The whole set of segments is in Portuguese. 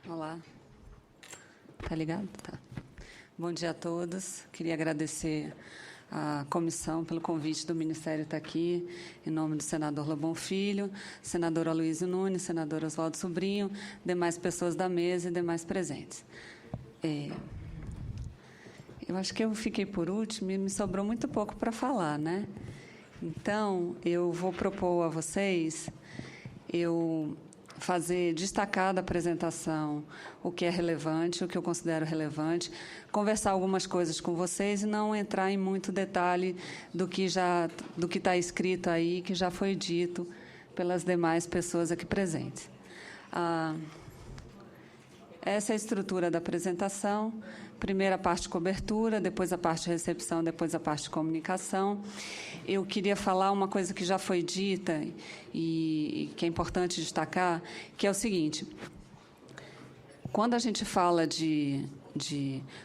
Olá. Tá ligado? Tá. Bom dia a todos. Queria agradecer à comissão pelo convite do Ministério estar aqui, em nome do senador Lobão Filho, senador Aloysio Nunes, senador Oswaldo Sobrinho, demais pessoas da mesa e demais presentes. Eu acho que eu fiquei por último e me sobrou muito pouco para falar, né? Então, eu vou propor a vocês destacar da apresentação o que é relevante, o que eu considero relevante, conversar algumas coisas com vocês e não entrar em muito detalhe do que está escrito aí, que já foi dito pelas demais pessoas aqui presentes. Essa é a estrutura da apresentação. Primeiro a parte de cobertura, depois a parte de recepção, depois a parte de comunicação. Eu queria falar uma coisa que já foi dita e que é importante destacar, que é o seguinte: quando a gente fala de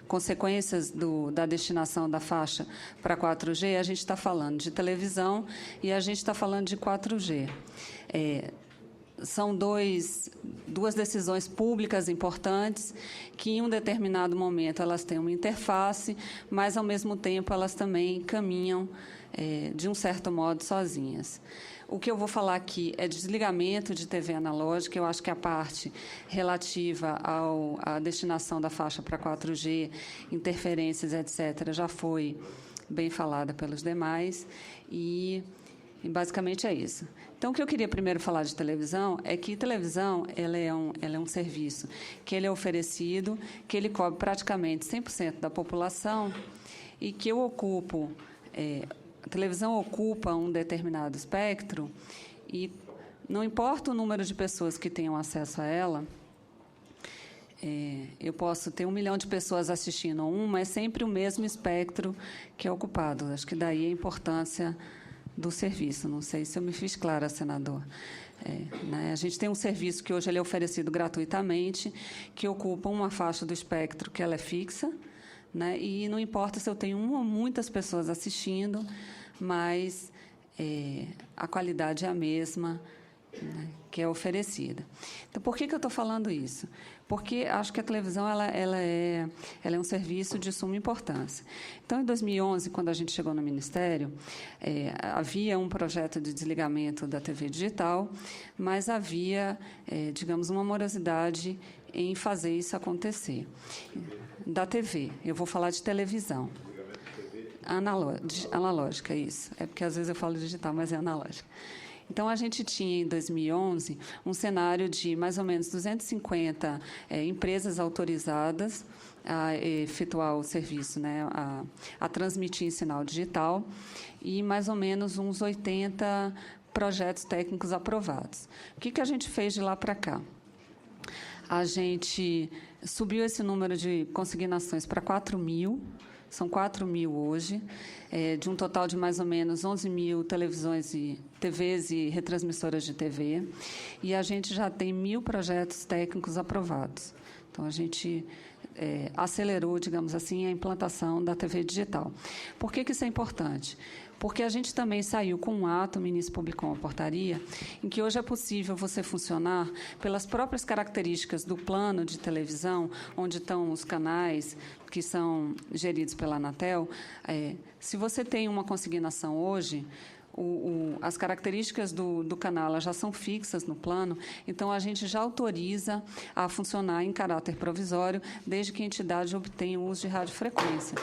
consequências da destinação da faixa para 4G, a gente está falando de televisão e a gente está falando de 4G. São duas decisões públicas importantes que, em um determinado momento, elas têm uma interface, mas, ao mesmo tempo, elas também caminham, de um certo modo, sozinhas. O que eu vou falar aqui é desligamento de TV analógica. Eu acho que a parte relativa à destinação da faixa para 4G, interferências, etc., já foi bem falada pelos demais e basicamente é isso. Então, o que eu queria primeiro falar de televisão é que televisão ela é um serviço que ele é oferecido, que ele cobre praticamente 100% da população e que a televisão ocupa um determinado espectro e não importa o número de pessoas que tenham acesso a ela. Eu posso ter 1 milhão de pessoas assistindo mas é sempre o mesmo espectro que é ocupado. Acho que daí a importância do serviço. Não sei se eu me fiz clara, senador. A gente tem um serviço que hoje ele é oferecido gratuitamente, que ocupa uma faixa do espectro que ela é fixa, né? E não importa se eu tenho uma ou muitas pessoas assistindo, mas a qualidade é a mesma, né, que é oferecida. Então, por que eu estou falando isso? Porque acho que a televisão ela é um serviço de suma importância. Então, em 2011, quando a gente chegou no Ministério, havia um projeto de desligamento da TV digital, mas havia, digamos, uma morosidade em fazer isso acontecer. Da TV, eu vou falar de televisão. Analógica, isso. É porque, às vezes, eu falo digital, mas é analógica. Então, a gente tinha, em 2011, um cenário de mais ou menos 250 empresas autorizadas a efetuar o serviço, né, a transmitir sinal digital, e mais ou menos uns 80 projetos técnicos aprovados. O que a gente fez de lá para cá? A gente subiu esse número de consignações para 4.000, são 4.000 hoje, de um total de mais ou menos 11.000 televisões e TVs e retransmissoras de TV, e a gente já tem 1.000 projetos técnicos aprovados. Então, a gente acelerou, digamos assim, a implantação da TV digital. Por que isso é importante? Porque a gente também saiu com um ato, o ministro publicou uma portaria, em que hoje é possível você funcionar pelas próprias características do plano de televisão, onde estão os canais que são geridos pela Anatel. Se você tem uma consignação hoje, as características do canal elas já são fixas no plano, então a gente já autoriza a funcionar em caráter provisório, desde que a entidade obtenha o uso de radiofrequência.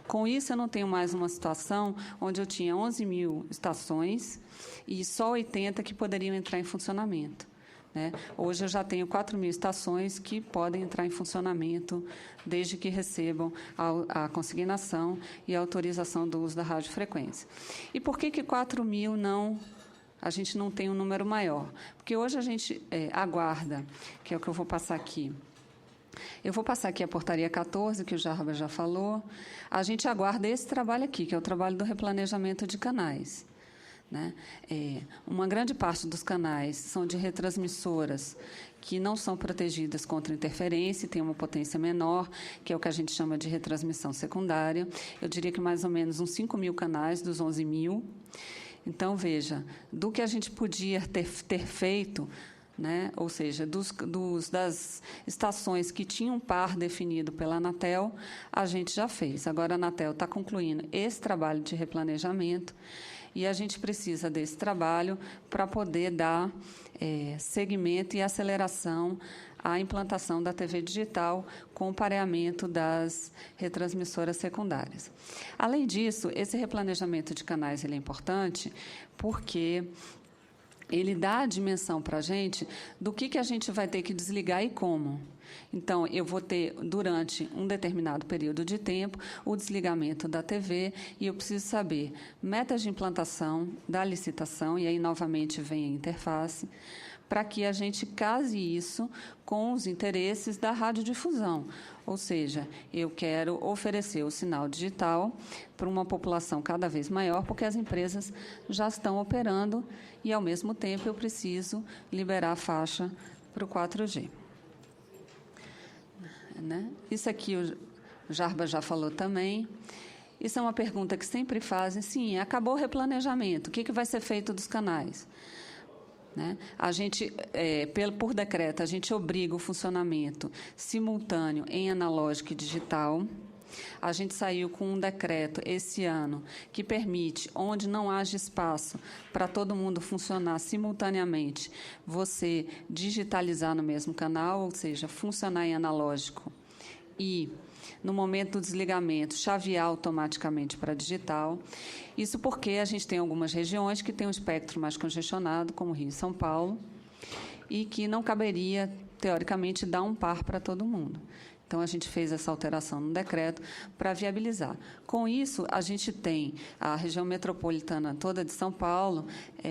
Com isso, eu não tenho mais uma situação onde eu tinha 11.000 estações e só 80 que poderiam entrar em funcionamento, né? Hoje eu já tenho 4.000 estações que podem entrar em funcionamento desde que recebam a consignação e a autorização do uso da radiofrequência. E por que 4.000 a gente não tem um número maior? Porque hoje a gente aguarda, que é o que eu vou passar aqui. Eu vou passar aqui a portaria 14, que o Jarba já falou. A gente aguarda esse trabalho aqui, que é o trabalho do replanejamento de canais, né? Uma grande parte dos canais são de retransmissoras que não são protegidas contra interferência e têm uma potência menor, que é o que a gente chama de retransmissão secundária. Eu diria que mais ou menos uns 5.000 canais dos 11.000. Então, veja, do que a gente podia ter feito né? Ou seja, das estações que tinham par definido pela Anatel, a gente já fez. Agora, a Anatel está concluindo esse trabalho de replanejamento e a gente precisa desse trabalho para poder dar seguimento e aceleração à implantação da TV digital com o pareamento das retransmissoras secundárias. Além disso, esse replanejamento de canais ele é importante porque ele dá a dimensão para a gente do que a gente vai ter que desligar e como. Então, eu vou ter, durante um determinado período de tempo, o desligamento da TV e eu preciso saber metas de implantação da licitação, e aí, novamente, vem a interface, para que a gente case isso com os interesses da radiodifusão. Ou seja, eu quero oferecer o sinal digital para uma população cada vez maior, porque as empresas já estão operando e, ao mesmo tempo, eu preciso liberar a faixa para o 4G. Né? Isso aqui o Jarba já falou também. Isso é uma pergunta que sempre fazem. Sim, acabou o replanejamento. O que vai ser feito dos canais? Né? A gente, por decreto, a gente obriga o funcionamento simultâneo em analógico e digital. A gente saiu com um decreto esse ano que permite, onde não haja espaço para todo mundo funcionar simultaneamente, você digitalizar no mesmo canal, ou seja, funcionar em analógico e, no momento do desligamento, chavear automaticamente para digital. Isso porque a gente tem algumas regiões que têm um espectro mais congestionado, como Rio e São Paulo, e que não caberia, teoricamente, dar um par para todo mundo. Então, a gente fez essa alteração no decreto para viabilizar. Com isso, a gente tem a região metropolitana toda de São Paulo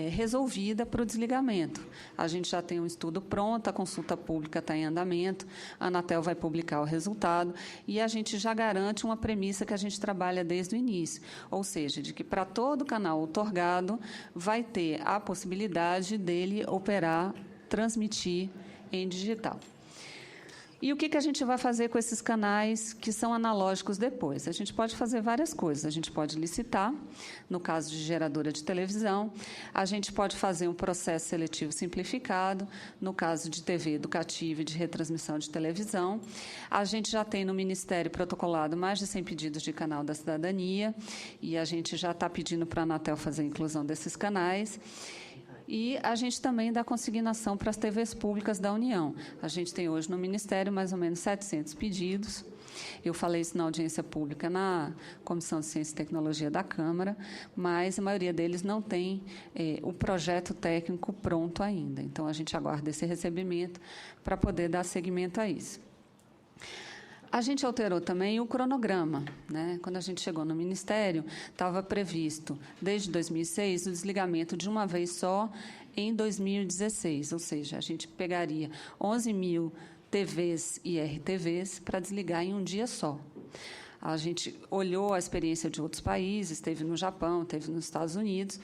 resolvida para o desligamento. A gente já tem um estudo pronto, a consulta pública está em andamento, a Anatel vai publicar o resultado e a gente já garante uma premissa que a gente trabalha desde o início, ou seja, de que para todo canal outorgado vai ter a possibilidade dele operar, transmitir em digital. E o que a gente vai fazer com esses canais que são analógicos depois? A gente pode fazer várias coisas. A gente pode licitar, no caso de geradora de televisão. A gente pode fazer um processo seletivo simplificado, no caso de TV educativa e de retransmissão de televisão. A gente já tem no Ministério protocolado mais de 100 pedidos de canal da cidadania, e a gente já está pedindo para a Anatel fazer a inclusão desses canais. E a gente também dá consignação para as TVs públicas da União. A gente tem hoje no Ministério mais ou menos 700 pedidos. Eu falei isso na audiência pública na Comissão de Ciência e Tecnologia da Câmara, mas a maioria deles não tem o projeto técnico pronto ainda. Então, a gente aguarda esse recebimento para poder dar seguimento a isso. A gente alterou também o cronograma. Né? Quando a gente chegou no Ministério, estava previsto, desde 2006, o desligamento de uma vez só em 2016, ou seja, a gente pegaria 11 mil TVs e RTVs para desligar em um dia só. A gente olhou a experiência de outros países, esteve no Japão, esteve nos Estados Unidos,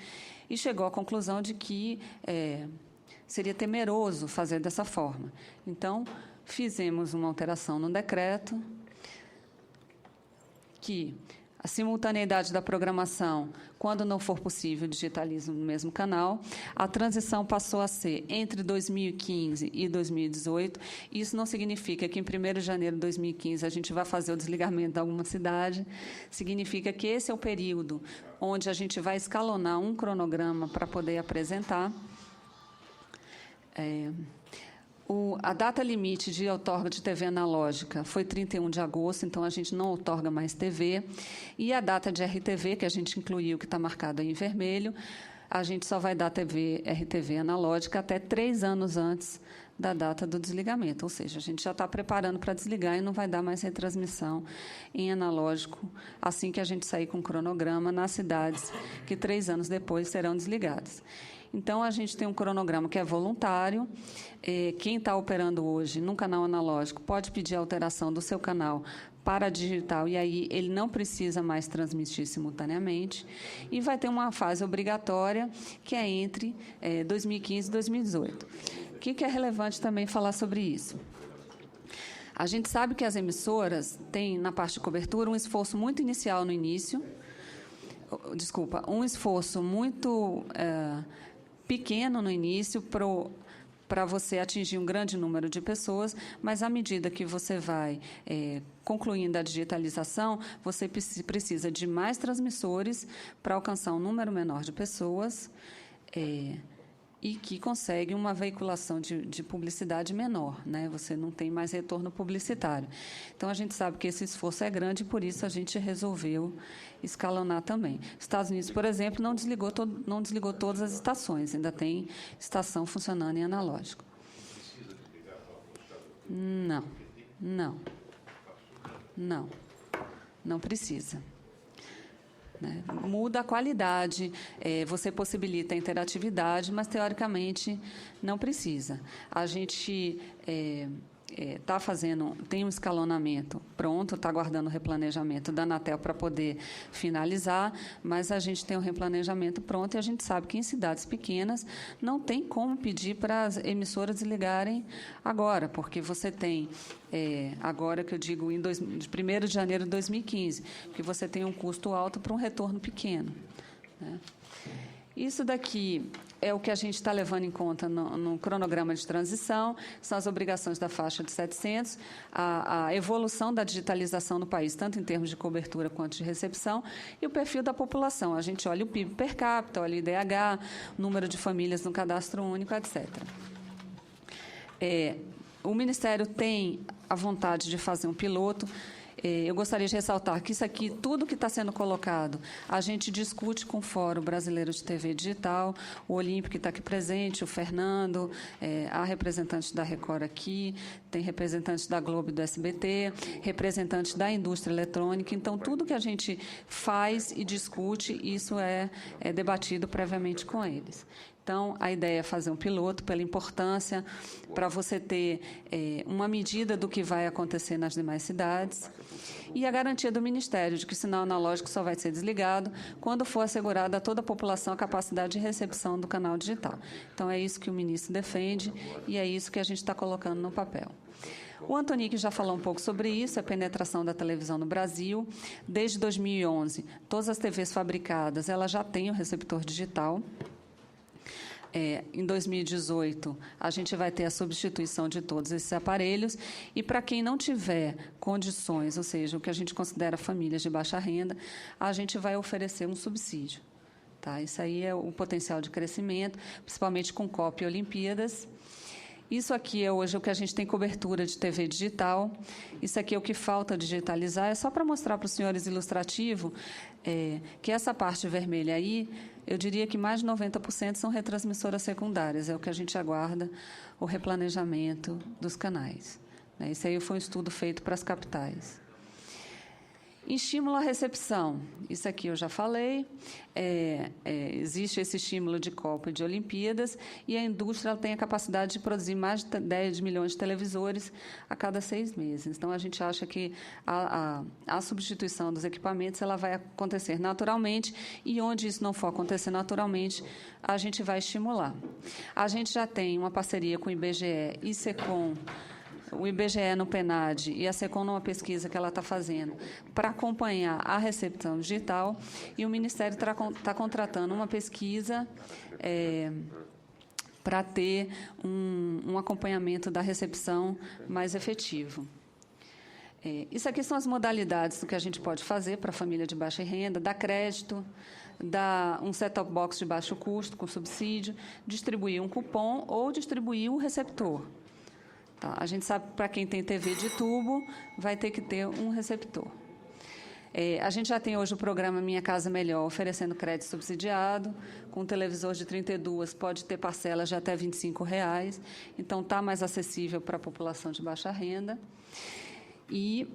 e chegou à conclusão de que seria temeroso fazer dessa forma. Então, fizemos uma alteração no decreto que a simultaneidade da programação, quando não for possível, digitaliza no mesmo canal. A transição passou a ser entre 2015 e 2018. Isso não significa que, em 1º de janeiro de 2015, a gente vai fazer o desligamento de alguma cidade. Significa que esse é o período onde a gente vai escalonar um cronograma para poder apresentar. A data limite de outorga de TV analógica foi 31 de agosto, então a gente não outorga mais TV. E a data de RTV, que a gente incluiu, que está marcado aí em vermelho, a gente só vai dar RTV analógica até 3 anos antes da data do desligamento. Ou seja, a gente já está preparando para desligar e não vai dar mais retransmissão em analógico assim que a gente sair com o cronograma nas cidades que 3 anos depois serão desligadas. Então, a gente tem um cronograma que é voluntário. Quem está operando hoje num canal analógico pode pedir a alteração do seu canal para digital, e aí ele não precisa mais transmitir simultaneamente. E vai ter uma fase obrigatória, que é entre 2015 e 2018. O que é relevante também falar sobre isso? A gente sabe que as emissoras têm, na parte de cobertura, um esforço muito inicial no início. Um esforço muito pequeno no início para você atingir um grande número de pessoas, mas, à medida que você vai concluindo a digitalização, você precisa de mais transmissores para alcançar um número menor de pessoas e que consegue uma veiculação de publicidade menor, né? Você não tem mais retorno publicitário. Então, a gente sabe que esse esforço é grande, e, por isso, a gente resolveu escalonar também. Estados Unidos, por exemplo, não desligou todas as estações, ainda tem estação funcionando em analógico. Não precisa. Né? Muda a qualidade, você possibilita a interatividade, mas, teoricamente, não precisa. A gente tem um escalonamento pronto, está aguardando o replanejamento da Anatel para poder finalizar, mas a gente tem um replanejamento pronto e a gente sabe que em cidades pequenas não tem como pedir para as emissoras desligarem agora, porque você tem, agora que eu digo, de 1º de janeiro de 2015, que você tem um custo alto para um retorno pequeno. Né? Isso daqui é o que a gente está levando em conta no cronograma de transição, são as obrigações da faixa de 700, a evolução da digitalização no país, tanto em termos de cobertura quanto de recepção, e o perfil da população. A gente olha o PIB per capita, olha o IDH, número de famílias no cadastro único, etc. O Ministério tem a vontade de fazer um piloto. Eu gostaria de ressaltar que isso aqui, tudo que está sendo colocado, a gente discute com o Fórum Brasileiro de TV Digital, o Olímpico que está aqui presente, o Fernando, a representante da Record aqui, tem representantes da Globo e do SBT, representantes da indústria eletrônica. Então, tudo que a gente faz e discute, isso é debatido previamente com eles. Então, a ideia é fazer um piloto pela importância, para você ter uma medida do que vai acontecer nas demais cidades, e a garantia do Ministério de que o sinal analógico só vai ser desligado quando for assegurada a toda a população a capacidade de recepção do canal digital. Então, é isso que o ministro defende e é isso que a gente está colocando no papel. O Antonic já falou um pouco sobre isso, a penetração da televisão no Brasil. Desde 2011, todas as TVs fabricadas elas já têm o receptor digital. Em 2018, a gente vai ter a substituição de todos esses aparelhos e, para quem não tiver condições, ou seja, o que a gente considera famílias de baixa renda, a gente vai oferecer um subsídio. Tá? Isso aí é o potencial de crescimento, principalmente com COP e Olimpíadas. Isso aqui é hoje o que a gente tem cobertura de TV digital. Isso aqui é o que falta digitalizar. É só para mostrar para os senhores ilustrativo que essa parte vermelha aí, eu diria que mais de 90% são retransmissoras secundárias. É o que a gente aguarda, o replanejamento dos canais. Isso aí foi um estudo feito para as capitais. Estímulo à recepção. Isso aqui eu já falei. Existe esse estímulo de Copa e de Olimpíadas, e a indústria tem a capacidade de produzir mais de 10 milhões de televisores a cada 6 meses. Então, a gente acha que a substituição dos equipamentos ela vai acontecer naturalmente, e onde isso não for acontecer naturalmente, a gente vai estimular. A gente já tem uma parceria com o IBGE e SECOM, o IBGE no PENAD e a SECOM numa pesquisa que ela está fazendo para acompanhar a recepção digital, e o Ministério está contratando uma pesquisa para ter um acompanhamento da recepção mais efetivo. Isso aqui são as modalidades do que a gente pode fazer para a família de baixa renda: dar crédito, dar um set-top box de baixo custo com subsídio, distribuir um cupom ou distribuir um receptor. Tá? A gente sabe que, para quem tem TV de tubo, vai ter que ter um receptor. A gente já tem hoje o programa Minha Casa Melhor, oferecendo crédito subsidiado. Com televisor de 32, pode ter parcelas de até R$ 25,00. Então, está mais acessível para a população de baixa renda. E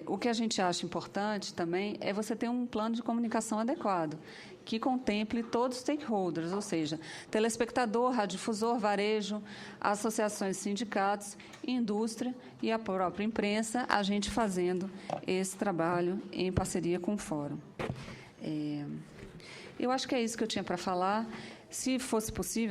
o que a gente acha importante também é você ter um plano de comunicação adequado, que contemple todos os stakeholders, ou seja, telespectador, radiodifusor, varejo, associações, sindicatos, indústria e a própria imprensa, a gente fazendo esse trabalho em parceria com o Fórum. Eu acho que é isso que eu tinha para falar. Se fosse possível,